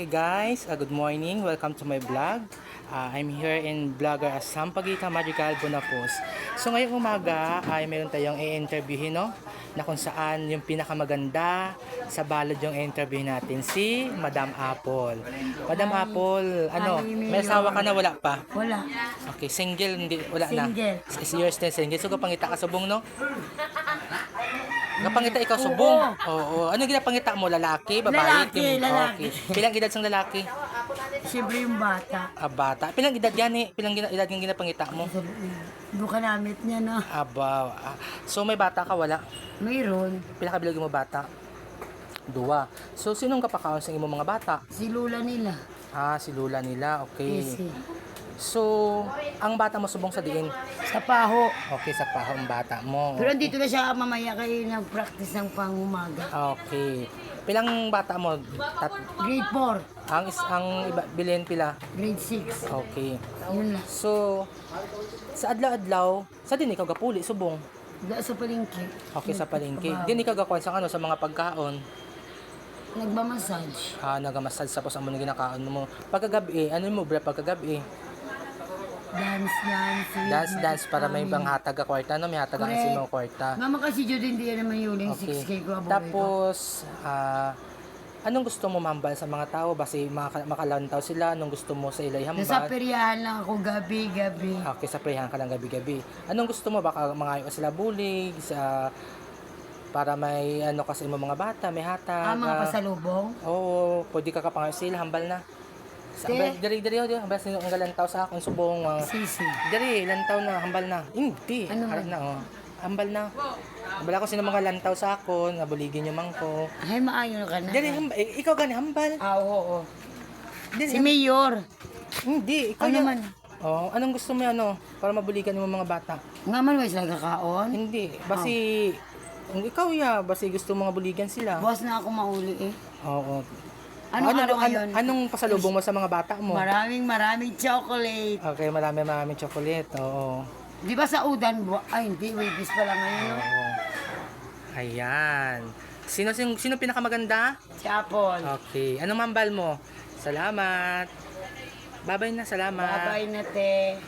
Okay guys, good morning. Welcome to my vlog. I'm here in vlogger Sampaguita Magical Bonapos. So ngayong umaga ay meron tayong i-interviewin, no? Na kung saan yung pinakamaganda sa balod yung i-interview natin, si Madam Apple. Madam Apple, ano, may asawa ka na, wala pa? Wala. Okay, single, hindi, wala Single. na. Is yours din single. So kapangita ka subong, no? Kapangita ikaw subong? Oo. Ano ginapangita mo? Lalaki? Babae? Lalaki. Okay. Pilang edad sang lalaki? Siyempre yung bata. Bata. Pilang edad yan eh? Edad yung ginapangita mo? Doon ka namit niya na. Aba. So may bata ka? Wala? Mayroon. Pilang kabilag mo bata? Dua. So sinong kapakaon sa imong mga bata? Si Lula nila. Si Lula nila. Okay. Easy. So, ang bata mo subong sa diin? Sa paho. Okay, sa paho ang bata mo. Pero dito na siya mamaya kayo nag-practice ng pangumaga. Okay. Pilang bata mo? Grade 4. Ang iba, bilhin pila? Grade 6. Okay. Yun lang. So, sa adlaw-adlaw, sa din ikaw gapuli subong. Wala sa palengke. Okay, sa palengke. Din ikaw gakuan sa sa mga pagkaon. Nagmamassage. Nagamassage sa ang mga ginakaon mo. Pagkagabi, ano mo bra pagkagabi? Dance para may bang hatag ka kwarta, no? May hatag ang sino kwarta. Mama kasi Jude hindi yan naman yuling Okay. 6K ko. Tapos, anong gusto mo mambal sa mga tao? Basi makalantaw sila. Anong gusto mo sa ilay hambal? Nasa peryahan lang ako gabi-gabi. Okay, sa prehan ka lang gabi-gabi. Anong gusto mo? Baka mangayo ka sila bulig, para may ano kasi mo mga bata, may hatag. Mga pasalubong. Oo, pwede ka kapangayo sila, hambal na. Dari, hambal sino ang galantaw sa akong subong. Sisi. Dari, lantaw na, hambal na. Hindi, Ano harap na, hambal na. Hambal ako sino mga lantaw sa akon, nabuligin yung mangko. Ay, maayon ka na. Dari, ikaw gani, hambal. Oo. Dari, Si Mayor. hindi, ikaw Ano yan. naman? Anong gusto mo para mabuligan mo mga bata? Nga man, wais nagkakaon. Hindi, basi, ikaw basi gusto mga buligan sila. Boss na ako mauli eh. Oo. Ano ngayon? Anong pasalubong mo sa mga bata mo? Maraming chocolate. Okay, maraming chocolate. Oo. Di ba sa Udan? Ay, hindi. Wibis pala ngayon. No? Oo. Ayan. Sino pinakamaganda? Si Apple. Okay. Anong mambal mo? Salamat. Bye-bye na, salamat. Bye-bye na, te.